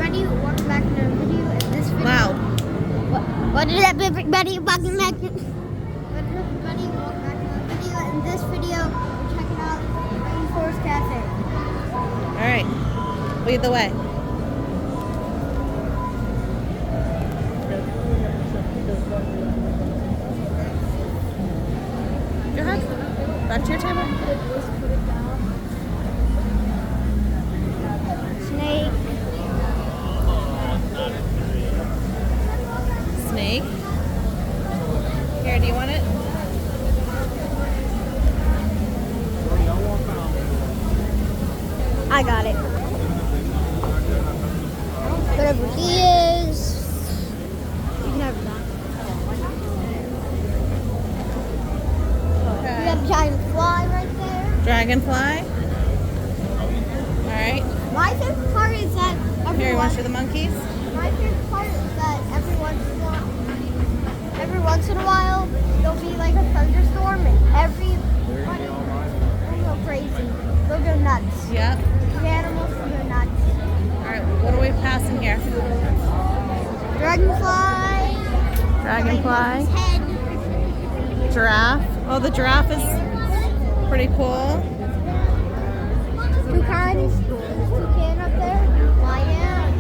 everybody, welcome back to another video. In this video, Loud. What is up, everybody? Welcome back to. What is up, everybody? Welcome back to another video. In this video, we're checking out Rainforest Cafe. All right. Lead the way. Go ahead. Back to your table. Snake. Snake. Here, do you want it? I got it. Whatever he is, you can have that. We have a giant fly right there. Dragonfly. All right. My favorite part is that Here, you want to show the monkeys? My favorite part is that every once in a while there'll be like a thunderstorm and everybody will go crazy. They'll go nuts. Yep. The animals will go nuts. All right. What are we passing here? Dragonfly. Dragonfly. His head. Giraffe. Oh, the giraffe is pretty cool. Toucan. Toucan up there. Lion.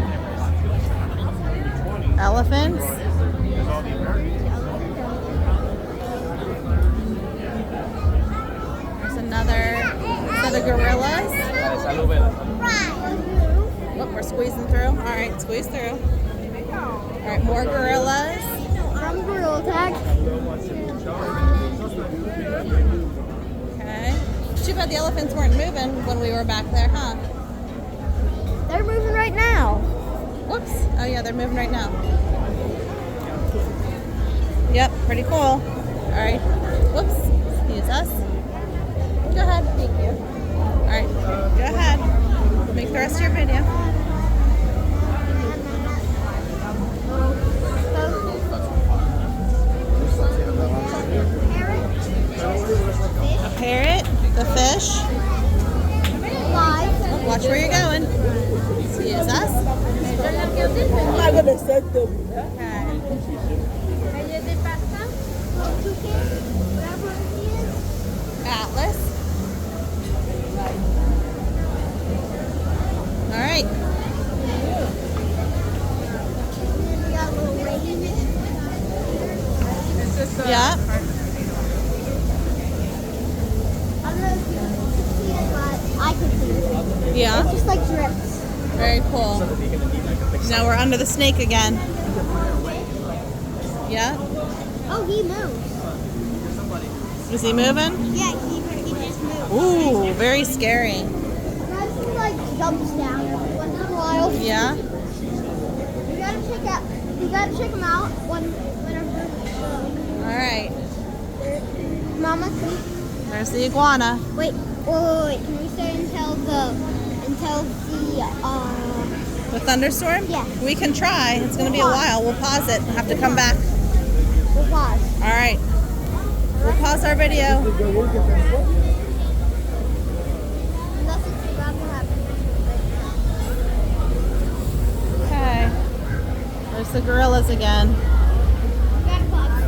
Elephants. There's another set of gorillas. Oh, we're squeezing through. All right, squeeze through. All right, more gorillas. From Gorilla Tag. Okay. Too bad the elephants weren't moving when we were back there, huh? They're moving right now. Whoops. Oh yeah, they're moving right now. Yep, pretty cool. All right. Whoops. Excuse us. Go ahead. Thank you. All right. Go ahead. Make the rest of your video. A parrot. The fish. Oh, watch where you're going. Excuse us. Okay. Atlas. All right. Yeah. I don't know if you can see it, but I can see it. Yeah. It's just like drips. Very cool. Now we're under the snake again. Yeah. Oh, he moves. Is he moving? Yeah, he just moves. Ooh, very scary. Imagine he like jumps down every once in a while. Yeah. You gotta check him out whenever. All right. Mama, There's the iguana. wait. Can we stay until the The thunderstorm? Yeah. We can try. It's going to be a while. We'll pause it and have to come back. we'll pause. All right. We'll pause our video. Unless it's about to happen. Okay. There's the gorillas again. We gotta pause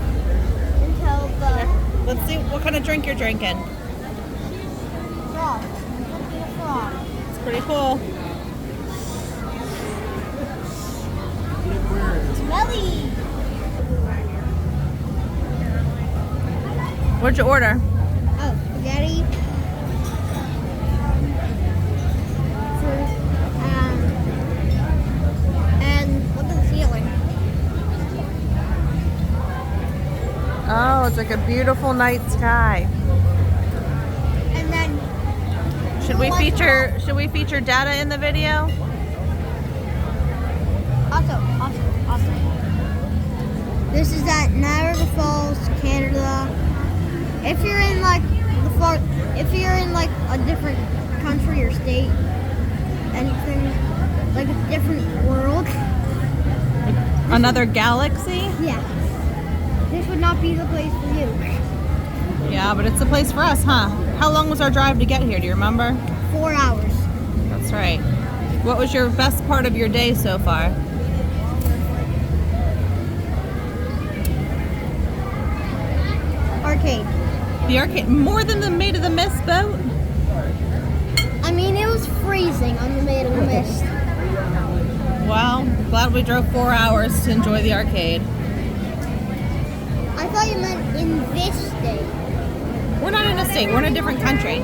until the Let's see what kind of drink you're drinking. frog. The frog. It's pretty cool. Smelly. What'd you order? Oh, spaghetti. And look at the ceiling. Oh, it's like a beautiful night sky. And then Should we feature data in the video? awesome. This is at Niagara Falls, Canada. If you're in like if you're in like a different country or state, anything like a different world, Another galaxy? yeah, this would not be the place for you. Yeah, but it's the place for us, huh? How long was our drive to get here? Do you remember? 4 hours. That's right. What was your best part of your day so far? Arcade. The arcade, more than the Maid of the Mist boat? I mean, it was freezing on the Maid of the Mist. Well, glad we drove 4 hours to enjoy the arcade. I thought you meant in this state. We're not in a state, we're in a different country.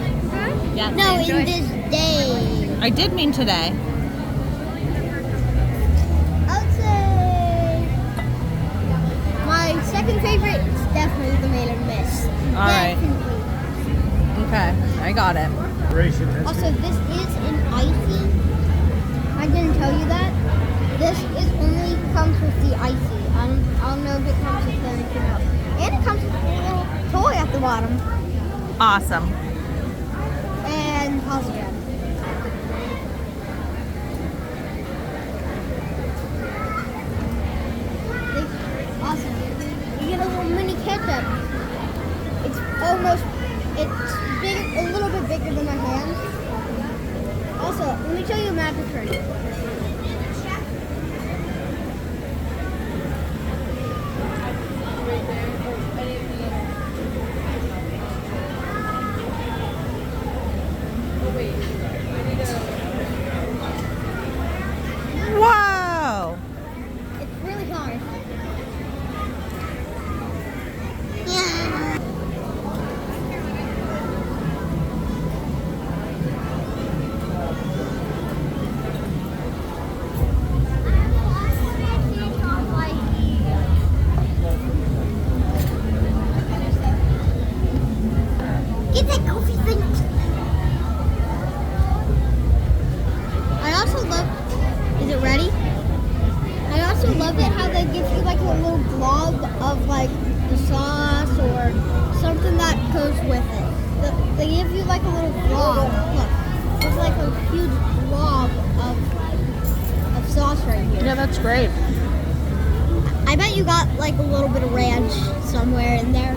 Yeah. No, in this day. I did mean today. I would say my second favorite is definitely the Maid of the Mist. All right. Definitely. Okay, I got it. Also, this is an icy. I didn't tell you that. This is only comes with the icy. I don't know if it comes with anything else. And it comes with a little toy at the bottom. Awesome. And pause again. Awesome. You get a little mini ketchup. It's big, a little bit bigger than my hand. Also, let me show you a magic trick. Wow! It's really hard. Yeah. Get that goofy thing. I also love. Is it ready? I also love it how they give you like a little blob of like the sauce or something that goes with it. They give you like a little blob. Look, it's like a huge blob of sauce right here. Yeah, that's great. I bet you got like a little bit of ranch somewhere in there.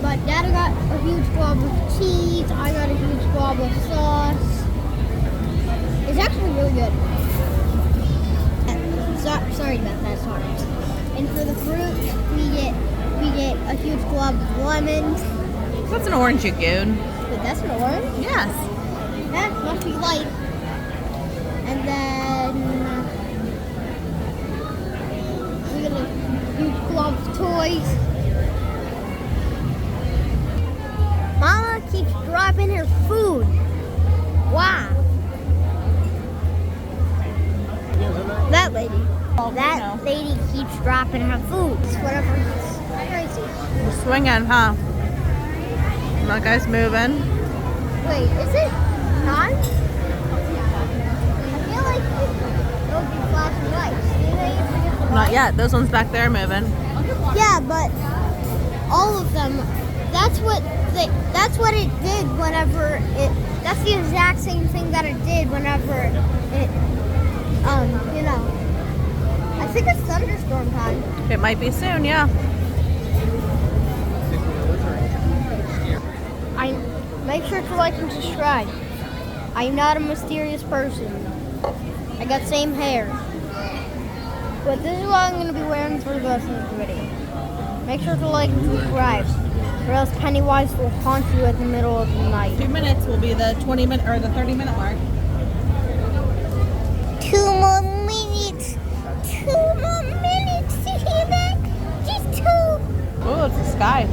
But Dad got a huge blob of cheese. I got a huge blob of sauce. It's actually really good. Sorry about that, sorry. And for the fruit, we get a huge glob of lemons. That's an orange, you goon. Wait, that's an orange? Yes. That must be light. And then we get a huge glob of toys. Mama keeps dropping her food. Wow. That lady. That lady keeps dropping her food. It's whatever. It's crazy. We're swinging, huh? That guy's moving. Wait, is it time? I feel like they'll be flashing lights. Do they? Not yet. Those ones back there are moving. Yeah, but all of them. That's what it did whenever it. That's the exact same thing that it did whenever it. You know. I think it's thunderstorm time. It might be soon, yeah. I make sure to like and subscribe. I am not a mysterious person. I got same hair. But this is what I'm gonna be wearing for the rest of the video. Make sure to like and subscribe, or else Pennywise will haunt you at the middle of the night. 2 minutes will be the 20-minute or the 30-minute mark. 2 more minutes. 2 more minutes to hear that. Just 2. Oh, it's the sky.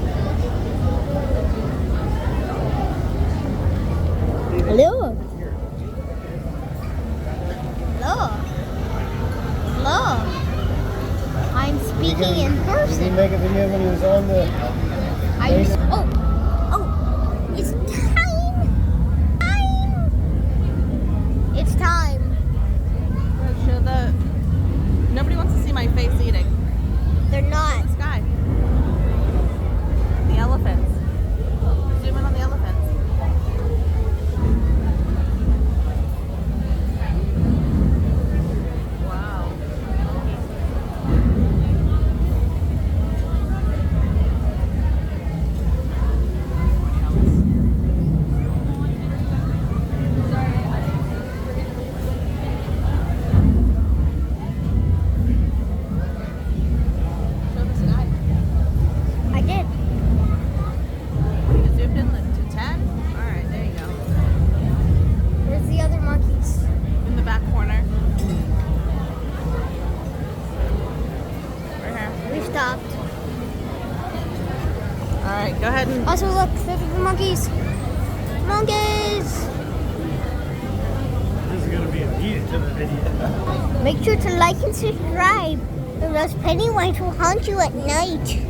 Hello. Hello. Hello. I'm speaking in Did he person. make a video when he was on the... Oh, it's time. It's time. Show the... Nobody wants to see my face eating. They're not. Sky. The elephants. Zoom in on the elephants. Wow. stopped. All right, go ahead and. Also, look, look at the monkeys. Monkeys! This is gonna be a beat to the video. Make sure to like and subscribe, or else Pennywise will haunt you at night.